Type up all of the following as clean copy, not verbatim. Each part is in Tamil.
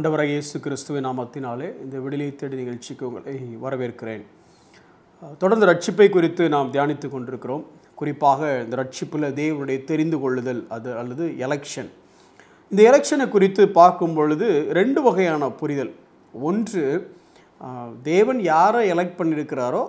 ஆண்டவராகிய இயேசு கிறிஸ்துவின் நாமத்தினாலே இந்த விடுதலை தேடி நிகழ்ச்சிக்கு உங்களை வரவேற்கிறேன். தொடர்ந்து ரட்சிப்பை குறித்து நாம் தியானித்து கொண்டிருக்கிறோம். குறிப்பாக இந்த ரட்சிப்பில் தேவனுடைய தெரிந்து கொள்ளுதல் அல்லது எலெக்ஷன். இந்த எலெக்ஷனை குறித்து பார்க்கும் பொழுது ரெண்டு வகையான புரிதல். ஒன்று, தேவன் யாரை எலெக்ட் பண்ணியிருக்கிறாரோ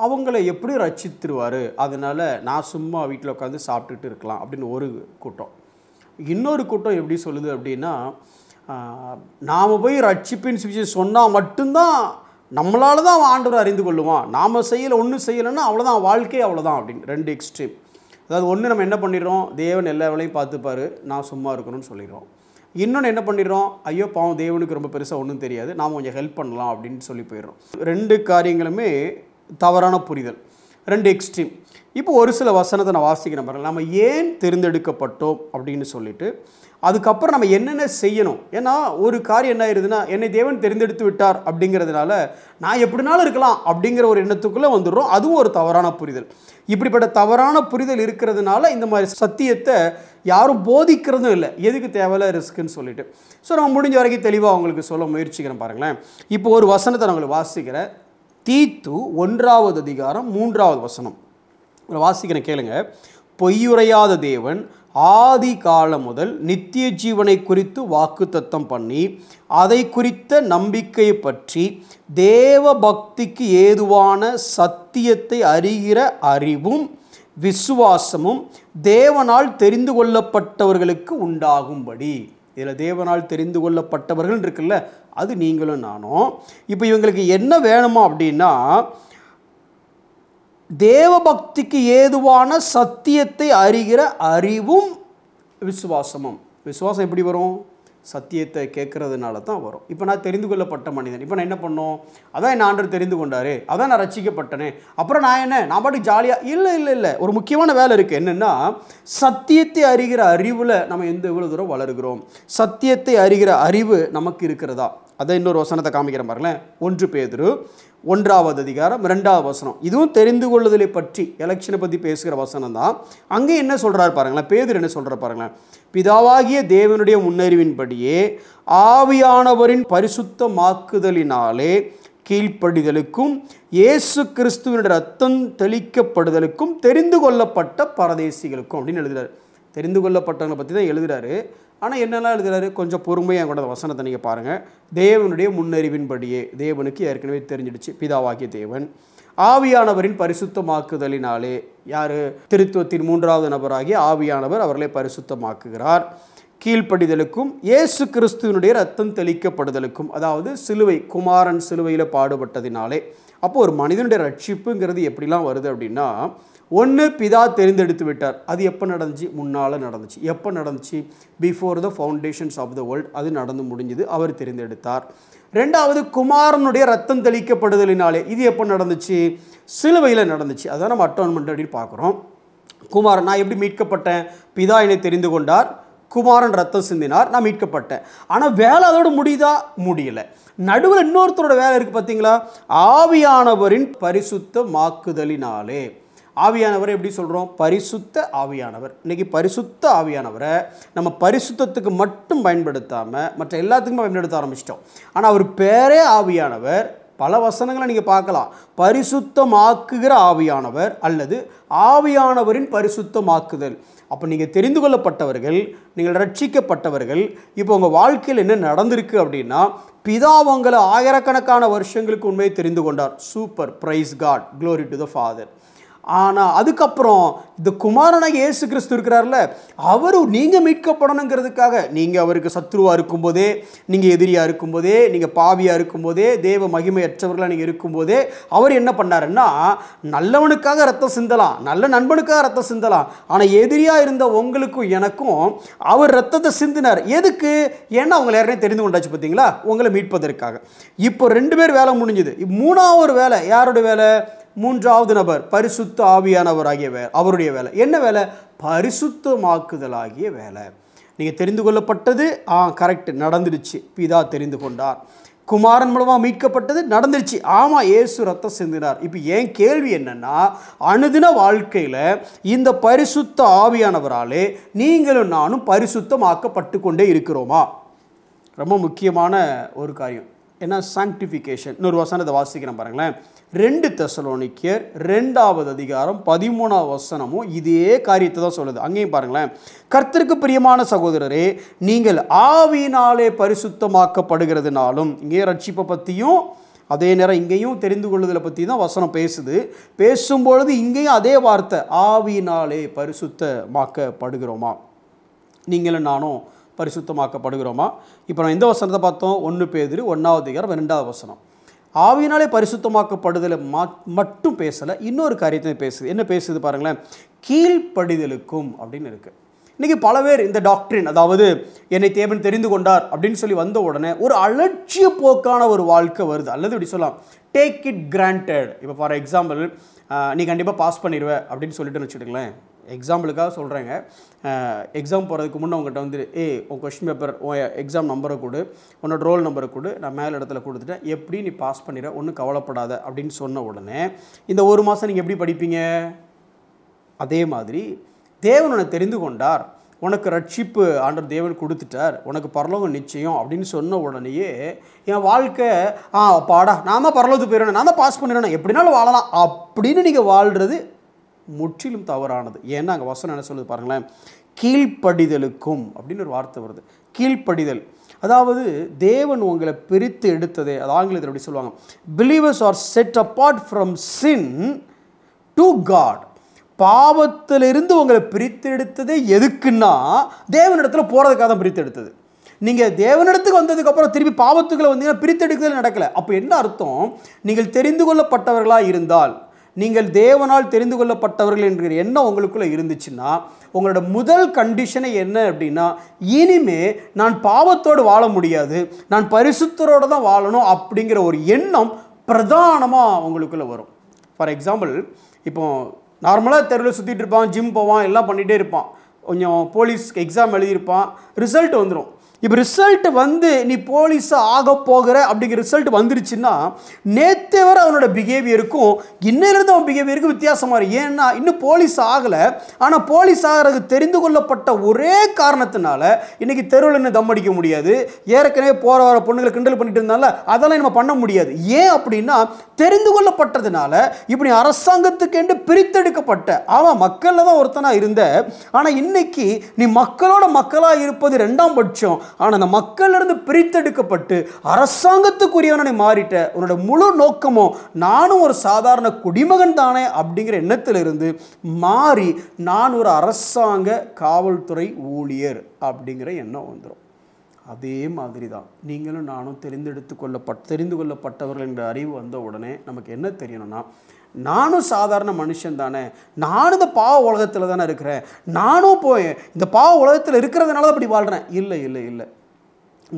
அவங்கள எப்படி ரட்சித்துருவார், அதனால் நான் சும்மா வீட்டில் உட்காந்து சாப்பிட்டுட்டு இருக்கலாம் அப்படின்னு ஒரு கூட்டம். இன்னொரு கூட்டம் எப்படி சொல்லுது அப்படின்னா, நாம் போய் ரட்சிப்பின் சுவிசேஷம் சொன்னால் மட்டும்தான் நம்மளால் தான் ஆண்டவர் அறிந்து கொள்ளுவான், நாம் ஒன்றும் செய்யலைன்னா அவ்வளோதான், வாழ்க்கை அவ்வளோதான் அப்படின்னு. ரெண்டு எக்ஸ்ட்ரீம். அதாவது ஒன்று, நம்ம என்ன பண்ணிடுறோம், தேவன் எல்லா வேலையும் பார்த்துப்பார், நான் சும்மா இருக்கணும்னு சொல்லிடுறோம். இன்னொன்று என்ன பண்ணிடுறோம், ஐயோ பாவம் தேவனுக்கு ரொம்ப பெருசாக ஒன்றும் தெரியாது, நாம் கொஞ்சம் ஹெல்ப் பண்ணலாம் அப்படின்னு சொல்லி போயிடுறோம். ரெண்டு காரியங்களுமே தவறான புரிதல், ரெண்டு எக்ஸ்ட்ரீம். இப்போ ஒரு சில வசனத்தை நான் வாசிக்கிறேன் பாருங்கள். நம்ம ஏன் தேர்ந்தெடுக்கப்பட்டோம் அப்படின்னு சொல்லிட்டு அதுக்கப்புறம் நம்ம என்னென்ன செய்யணும். ஏன்னா ஒரு காரியம் என்ன ஆயிடுதுன்னா, என்னை தேவன் தெரிந்தெடுத்து விட்டார் அப்படிங்கிறதுனால நான் எப்படினாலும் இருக்கலாம் அப்படிங்கிற ஒரு எண்ணத்துக்குள்ளே வந்துடுறோம். அதுவும் ஒரு தவறான புரிதல். இப்படிப்பட்ட தவறான புரிதல் இருக்கிறதுனால இந்த மாதிரி சத்தியத்தை யாரும் போதிக்கிறதும் இல்லை. எதுக்கு தேவையில்ல ரிஸ்க்குன்னு சொல்லிட்டு. ஸோ நம்ம முடிஞ்ச வரைக்கும் தெளிவாக அவங்களுக்கு சொல்ல முயற்சிக்கிறேன் பாருங்களேன். இப்போ ஒரு வசனத்தை நான் உங்களுக்கு வாசிக்கிறேன். தீத்து 1வது அதிகாரம் 3வது வசனம் வாசிக்கிறேன், கேளுங்க. பொய்யுரையாத தேவன் ஆதி காலம் முதல் நித்திய ஜீவனை குறித்து வாக்குத்தத்தம் பண்ணி அதை குறித்த நம்பிக்கையை பற்றி தேவ பக்திக்கு ஏதுவான சத்தியத்தை அறிகிற அறிவும் விசுவாசமும் தேவனால் தெரிந்து கொள்ளப்பட்டவர்களுக்கு உண்டாகும்படி. இதில் தேவனால் தெரிந்து கொள்ளப்பட்டவர்கள் இருக்குல்ல, அது நீங்களும் நானும். இப்போ இவங்களுக்கு என்ன வேணுமா அப்படின்னா, தேவபக்திக்கு ஏதுவான சத்தியத்தை அறிகிற அறிவும் விசுவாசமும். விசுவாசம் எப்படி வரும்? சத்தியத்தை கேட்கறதுனால தான் வரும். இப்போ நான் தெரிந்து கொள்ளப்பட்ட மனிதன், இப்போ நான் என்ன பண்ணோம், அதான் என் ஆண்டவர் தெரிந்து கொண்டாரு, அதான் நான் ரட்சிக்கப்பட்டனே, அப்புறம் நான் பாட்டுக்கு ஜாலியாக இல்லை. ஒரு முக்கியமான வேலை இருக்குது. என்னென்னா, சத்தியத்தை அறிகிற அறிவில் நம்ம எவ்வளோ தூரம் வளருகிறோம், சத்தியத்தை அறிகிற அறிவு நமக்கு இருக்கிறதா. அதை இன்னொரு வசனத்தை காமிக்கிறேன் பாருங்களேன். 1 பேதுரு 1வது அதிகாரம் 2வது வசனம். இதுவும் தெரிந்து கொள்ளுதலை பற்றி, எலெக்ஷனை பற்றி பேசுகிற வசனம் தான். அங்கே என்ன சொல்கிறார் பாருங்களேன், பேதுரு என்ன சொல்கிறார் பாருங்களேன். பிதாவாகிய தேவனுடைய முன்னறிவின்படியே ஆவியானவரின் பரிசுத்தமாக்குதலினாலே கீழ்ப்படிதலுக்கும் இயேசு கிறிஸ்துவினுடைய ரத்தம் தெளிக்கப்படுதலுக்கும் தெரிந்து கொள்ளப்பட்ட பரதேசிகளுக்கும் அப்படின்னு எழுதுகிறார். தெரிந்து கொள்ளப்பட்டவங்களை பற்றி தான் எழுதுகிறாரு. ஆனால் என்னெல்லாம் எழுதுகிறாரு, கொஞ்சம் பொறுமையாக கூட வசனத்தை நீங்கள் பாருங்கள். தேவனுடைய முன்னறிவின்படியே, தேவனுக்கு ஏற்கனவே தெரிஞ்சிடுச்சு, பிதாவாகிய தேவன் ஆவியானவரின் பரிசுத்தமாக்குதலினாலே, யார்? திருத்துவத்தின் 3வது நபராகிய ஆவியானவர் அவர்களை பரிசுத்தமாக்குகிறார். கீழ்ப்படிதலுக்கும் இயேசு கிறிஸ்துவனுடைய ரத்தம் தெளிக்கப்படுதலுக்கும், அதாவது சிலுவை, குமாரன் சிலுவையில் பாடுபட்டதினாலே. அப்போது ஒரு மனிதனுடைய ரட்சிப்புங்கிறது எப்படிலாம் வருது அப்படின்னா, ஒன்று, பிதா தெரிந்தெடுத்து விட்டார். அது எப்போ நடந்துச்சு? முன்னால் நடந்துச்சு. எப்போ நடந்துச்சு? Before the foundations of the world. அது நடந்து முடிஞ்சது, அவர் தெரிந்தெடுத்தார். ரெண்டாவது, குமாரனுடைய ரத்தம் தெளிக்கப்படுதலினாலே. இது எப்போ நடந்துச்சு? சிலுவையில் நடந்துச்சு. அதான் நம்ம அட்டோன்மெண்ட் அப்படின்னு பார்க்குறோம். குமாரன், நான் எப்படி மீட்கப்பட்டேன்? பிதா என்னை தெரிந்து கொண்டார், குமாரன் ரத்தம் சிந்தினார், நான் மீட்கப்பட்டேன். ஆனால் வேலை அதோடு முடியுதா? முடியலை. நடுவில் இன்னொருத்தரோட வேலை இருக்குது பார்த்தீங்களா? ஆவியானவரின் பரிசுத்தமாக்குதலினாலே. ஆவியானவரை எப்படி சொல்கிறோம்? பரிசுத்த ஆவியானவர். இன்றைக்கி பரிசுத்த ஆவியானவரை நம்ம பரிசுத்தத்துக்கு மட்டும் பயன்படுத்தாமல் மற்ற எல்லாத்துக்குமே பயன்படுத்த ஆரம்பிச்சிட்டோம். ஆனால் அவர் பேரே ஆவியானவர். பல வசனங்களை நீங்கள் பார்க்கலாம். பரிசுத்தமாக்குகிற ஆவியானவர் அல்லது ஆவியானவரின் பரிசுத்தமாக்குதல். அப்போ நீங்கள் தெரிந்து கொள்ளப்பட்டவர்கள், நீங்கள் ரட்சிக்கப்பட்டவர்கள். இப்போ உங்கள் வாழ்க்கையில் என்ன நடந்திருக்கு அப்படின்னா, பிதா உங்களை ஆயிரக்கணக்கான வருஷங்களுக்கு உண்மையை தெரிந்து கொண்டார். Super, praise God, glory to the father. ஆனால் அதுக்கப்புறம் இந்த குமாரனாக இயேசு கிறிஸ்து இருக்கிறார்ல, அவர் நீங்கள் மீட்கப்படணுங்கிறதுக்காக, நீங்கள் அவருக்கு சத்ருவாக இருக்கும்போதே, நீங்கள் எதிரியாக இருக்கும்போதே, நீங்கள் பாவியாக இருக்கும்போதே, தேவ மகிமையற்றவர்களாக நீங்கள் இருக்கும்போதே அவர் என்ன பண்ணாருன்னா, நல்லவனுக்காக ரத்தம் சிந்தலாம், நல்ல நண்பனுக்காக ரத்தம் சிந்தலாம். ஆனால் எதிரியாக இருந்த உங்களுக்கும் எனக்கும் அவர் ரத்தத்தை சிந்தினார். எதுக்கு? ஏன்னா அவங்களை யாருனே தெரிந்து கொண்டாச்சு பார்த்தீங்களா, உங்களை மீட்பதற்காக. இப்போ 2 பேர் வேலை முடிஞ்சுது. 3வது வேலை யாருடைய வேலை? 3வது நபர் பரிசுத்த ஆவியானவராகிய அவருடைய வேலை. என்ன வேலை? பரிசுத்தமாக்குதலாகிய வேலை. நீங்கள் தெரிந்து கொள்ளப்பட்டது, கரெக்ட், நடந்துடுச்சு, பிதா தெரிந்து கொண்டார். குமாரன் மூலமாக மீட்கப்பட்டது, நடந்துடுச்சு, ஆமாம், இயேசு ரத்தம் சிந்தினார். இப்போ என் கேள்வி என்னென்னா, அனுதின வாழ்க்கையில் இந்த பரிசுத்த ஆவியானவராலே நீங்களும் நானும் பரிசுத்தமாக்கப்பட்டு கொண்டே இருக்கிறோமா? ரொம்ப முக்கியமான ஒரு காரியம். ஏன்னா சாங்டிஃபிகேஷன். இன்னொரு வசனத்தை வாசிக்கிறேன் பாருங்களேன். 2 தெசலோனிக்கேயர் 2வது அதிகாரம் 13வது வசனமும் இதே காரியத்தை தான் சொல்லுது. அங்கேயும் பாருங்களேன். கர்த்தருக்கு பிரியமான சகோதரரே, நீங்கள் ஆவியினாலே பரிசுத்தமாக்கப்படுகிறதுனாலும், இங்கே ரட்சிப்பை பற்றியும் அதே நேரம் இங்கேயும் தெரிந்து கொள்ளுதலை பற்றி தான் வசனம் பேசுது. பேசும்பொழுது இங்கேயும் அதே வார்த்தை, ஆவியினாலே பரிசுத்தமாக்கப்படுகிறோமா, நீங்களும் நானும் பரிசுத்தமாக்கப்படுகிறோமா. இப்போ நான் எந்த வசனத்தை பார்த்தோம்? 1 பேதுரு 1வது அதிகாரம் 2வது வசனம். ஆவியினாலே பரிசுத்தமாக்கப்படுதலை மட்டும் பேசலை, இன்னொரு காரியத்தை பேசுது. என்ன பேசுது பாருங்களேன், கீழ்ப்படிதலுக்கும் அப்படின்னு இருக்குது. இன்றைக்கி பல பேர் இந்த டாக்ட்ரின், அதாவது என்னை தேவன் தெரிந்து கொண்டார் அப்படின்னு சொல்லி வந்த உடனே ஒரு அலட்சிய போக்கான ஒரு வாழ்க்கை வருது. அல்லது இப்படி சொல்லலாம், டேக் இட் கிராண்டட். இப்போ ஃபார் எக்ஸாம்பிள், நீ கண்டிப்பாக பாஸ் பண்ணிடுவ அப்படின்னு சொல்லிட்டு வச்சுட்டுங்களேன். எக்ஸாம்பிளுக்காக சொல்கிறேங்க. எக்ஸாம் போகிறதுக்கு முன்னே உங்கள்கிட்ட வந்து உன் கொஸ்டின் பேப்பர், உன் எக்ஸாம் நம்பரை கொடு, உன்னோட ரோல் நம்பரை கொடு, நான் மேலே இடத்துல கொடுத்துட்டேன், எப்படி நீ பாஸ் பண்ணிடுற, ஒன்றும் கவலைப்படாத அப்படின்னு சொன்ன உடனே இந்த 1 மாதம் நீங்கள் எப்படி படிப்பீங்க? அதே மாதிரி தேவன் உன்னை தெரிந்து கொண்டார், உனக்கு ரட்சிப்பு ஆண்டவர் தேவன் கொடுத்துட்டார், உனக்கு பரலோகம் நிச்சயம் அப்படின்னு சொன்ன உடனேயே என் வாழ்க்கை பாடா நான் தான் பரலோகத்துக்கு போயிடணும், நான் தான் பாஸ் பண்ணிடணும், எப்படினாலும் வாழலாம் அப்படின்னு நீங்கள் வாழ்கிறது முற்றிலும் தவறானது. ஏன்னா அங்கே வசனம் என்ன சொல்லுது பாருங்களேன், கீழ்ப்படிதலுக்கும் அப்படின்னு ஒரு வார்த்தை வருது. கீழ்ப்படிதல், அதாவது தேவன் உங்களை பிரித்து எடுத்ததே, அது ஆங்கிலத்தில் எப்படி சொல்லுவாங்க, believers are set apart from sin to God. பாவத்திலிருந்து உங்களை பிரித்து எடுத்ததே எதுக்குன்னா தேவனிடத்துல போகிறதுக்காக தான் பிரித்து எடுத்தது. நீங்கள் தேவனிடத்துக்கு வந்ததுக்கப்புறம் திருப்பி பாவத்துக்களை வந்தீங்கன்னா பிரித்து எடுக்கிறது நடக்கலை. அப்போ என்ன அர்த்தம்? நீங்கள் தெரிந்து கொள்ளப்பட்டவர்களாக இருந்தால், நீங்கள் தேவனால் தெரிந்து கொள்ளப்பட்டவர்கள் என்கிற எண்ணம் உங்களுக்குள்ளே இருந்துச்சுன்னா, உங்களோட முதல் கண்டிஷனை என்ன அப்படின்னா, இனிமே நான் பாவத்தோடு வாழ முடியாது, நான் பரிசுத்தரோடு தான் வாழணும் அப்படிங்கிற ஒரு எண்ணம் பிரதானமாக உங்களுக்குள்ளே வரும். ஃபார் எக்ஸாம்பிள், இப்போ நார்மலாக தெருவில் சுற்றிட்டு இருப்பான், ஜிம் போவான், எல்லாம் பண்ணிகிட்டே இருப்பான், கொஞ்சம் போலீஸ் எக்ஸாம் எழுதியிருப்பான், ரிசல்ட் வந்துடும். இப்போ ரிசல்ட் வந்து நீ போலீஸாக ஆக போகிற அப்படிங்கிற ரிசல்ட் வந்துருச்சுன்னா, நேற்று வரை அவனோட பிஹேவியருக்கும் இன்னிலிருந்து அவன் பிஹேவியருக்கும் வித்தியாசமாக இருக்குது. ஏன்னா இன்னும் போலீஸ் ஆகலை, ஆனால் போலீஸ் ஆகிறதுக்கு தெரிந்து கொள்ளப்பட்ட ஒரே காரணத்தினால இன்றைக்கி தெருவில் இன்னும் தம் அடிக்க முடியாது. ஏற்கனவே போகிற வர பொண்ணுங்களை கிண்டல் பண்ணிட்டு இருந்தால அதெல்லாம் நம்ம பண்ண முடியாது. ஏன் அப்படின்னா தெரிந்து கொள்ளப்பட்டதுனால. இப்படி அரசாங்கத்துக்கு என்று பிரித்தெடுக்கப்பட்ட அவன் மக்களில் தான் ஒருத்தனாக இருந்த, ஆனால் இன்னைக்கு நீ மக்களோட மக்களாக இருப்பது 2ஆம் பட்சம். ஆனால் அந்த மக்களிலிருந்து பிரித்தெடுக்கப்பட்டு அரசாங்கத்துக்குரியவனை மாறிட்ட. உன்னோட முழு நோக்கமும் நானும் ஒரு சாதாரண குடிமகன் தானே அப்படிங்கிற எண்ணத்திலிருந்து மாறி நான் ஒரு அரசாங்க காவல்துறை ஊழியர் அப்படிங்கிற எண்ணம் வந்துடும். அதே மாதிரி தான் நீங்களும் நானும் தெரிந்து கொள்ளப்பட்டவர்கள் என்ற அறிவு வந்த உடனே நமக்கு என்ன தெரியணும்னா, நானும் சாதாரண மனுஷன் தானே, நானும் இந்த பாவ உலகத்தில் தானே இருக்கிறேன், நானும் போய் இந்த பாவ உலகத்தில் இருக்கிறதுனால தான் அப்படி வாழ்கிறேன். இல்லை இல்லை இல்லை,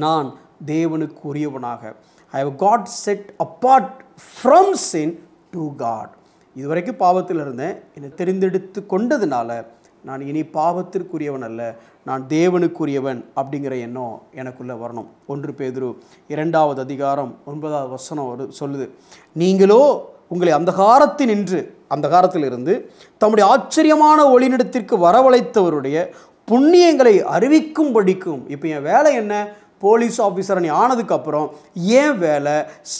நான் தேவனுக்கு உரியவனாக, I have got set apart from sin to God. இதுவரைக்கும் பாவத்தில் இருந்தேன், என்னை தெரிந்தெடுத்து கொண்டதுனால நான் இனி பாவத்திற்குரியவன் அல்ல, நான் தேவனுக்குரியவன் அப்படிங்கிற எண்ணம் எனக்குள்ளே வரணும். 1 பேதுரு 2வது அதிகாரம் 9வது வசனம் சொல்லுது, நீங்களோ உங்களை அந்த காலத்திலிருந்து தம்முடைய ஆச்சரியமான ஒளிநிடத்திற்கு வரவழைத்தவருடைய புண்ணியங்களை அறிவிக்கும்படிக்கும். இப்போ என் வேலை என்ன? போலீஸ் ஆஃபீஸர் நீ ஆனதுக்கப்புறம் ஏன் வேலை?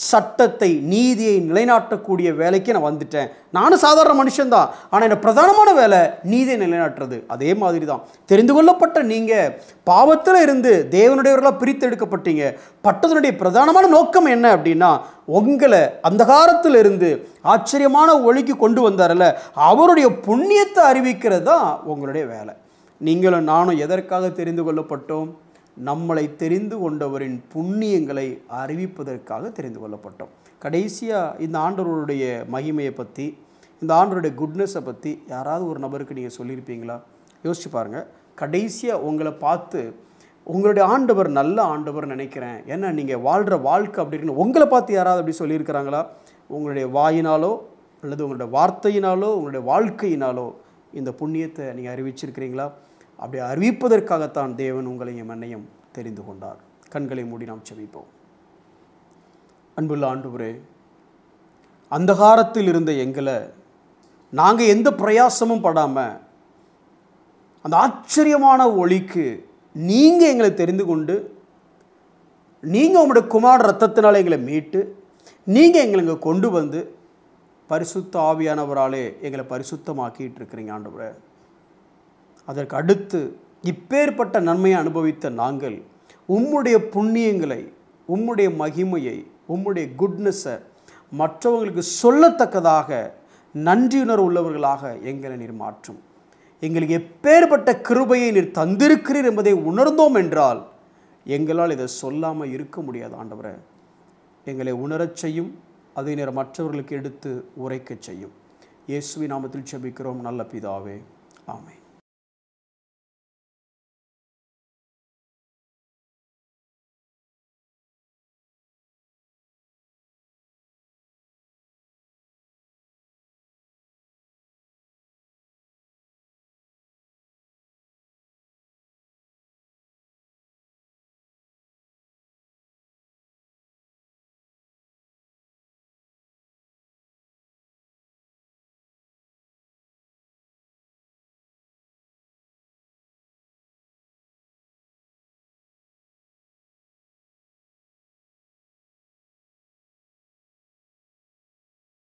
சட்டத்தை நீதியை நிலைநாட்டக்கூடிய வேலைக்கு நான் வந்துட்டேன். நானும் சாதாரண மனுஷன்தான், ஆனால் என்ன பிரதானமான வேலை நீதியை நிலைநாட்டுறது. அதே மாதிரி தான் தெரிந்து கொள்ளப்பட்ட நீங்கள் பாவத்தில் இருந்து தேவனுடையவர்களாக பிரித்தெடுக்கப்பட்டீங்க. பட்டதனுடைய பிரதானமான நோக்கம் என்ன அப்படின்னா, உங்களை அந்த காலத்தில் இருந்து ஆச்சரியமான ஒளிக்கு கொண்டு வந்தார்ல, அவருடைய புண்ணியத்தை அறிவிக்கிறது தான் உங்களுடைய வேலை. நீங்களும் நானும் எதற்காக தெரிந்து கொள்ளப்பட்டோம்? நம்மளை தெரிந்து கொண்டவரின் புண்ணியங்களை அறிவிப்பதற்காக தெரிந்து கொள்ளப்பட்டோம். கடைசியாக இந்த ஆண்டவருடைய மகிமையை பற்றி, இந்த ஆண்டவருடைய குட்னஸை பற்றி யாராவது ஒரு நபருக்கு நீங்கள் சொல்லியிருப்பீங்களா? யோசிச்சு பாருங்கள். கடைசியாக உங்களை பார்த்து உங்களுடைய ஆண்டவர் நல்ல ஆண்டவர் நினைக்கிறேன், ஏன்னா நீங்கள் வாழ்கிற வாழ்க்கை அப்படி இருக்குன்னு உங்களை பார்த்து யாராவது அப்படி சொல்லியிருக்கிறாங்களா? உங்களுடைய வாயினாலோ அல்லது உங்களுடைய வார்த்தையினாலோ உங்களுடைய வாழ்க்கையினாலோ இந்த புண்ணியத்தை நீங்கள் அறிவிச்சிருக்கிறீங்களா? அப்படி அறிவிப்பதற்காகத்தான் தேவன் உங்களையும் என்னையும் தெரிந்து கொண்டார். கண்களை மூடி நாம் செபிப்போம். அன்புள்ள ஆண்டவரே, அந்தகாரத்தில் இருந்த எங்களை நாங்கள் எந்த பிரயாசமும் படாமல் அந்த ஆச்சரியமான ஒளிக்கு நீங்கள் எங்களை தெரிந்து கொண்டு நீங்கள் உங்களுடைய குமார ரத்தத்தினால் எங்களை மீட்டு நீங்கள் எங்களை இங்கே கொண்டு வந்து பரிசுத்த ஆவியானவராலே எங்களை பரிசுத்தமாக்கிட்டு இருக்கிறீங்க ஆண்டவரே. அதற்கு அடுத்து இப்பேற்பட்ட நன்மையை அனுபவித்த நாங்கள் உம்முடைய புண்ணியங்களை, உம்முடைய மகிமையை, உம்முடைய குட்னஸை மற்றவங்களுக்கு சொல்லத்தக்கதாக நன்றியுணர்வு உள்ளவர்களாக எங்களை நீர் மாற்றும். எங்களுக்கு எப்பேற்பட்ட கிருபையை நீர் தந்திருக்கிறீர் என்பதை உணர்ந்தோம் என்றால் எங்களால் இதை சொல்லாமல் இருக்க முடியாது ஆண்டவரே. எங்களை உணரச் செய்யும், அதை நேரம் மற்றவர்களுக்கு எடுத்து உரைக்கச் செய்யும். இயேசுவின் நாமத்தில் ஜெபிக்கிறோம் நல்ல பிதாவே, ஆமென்.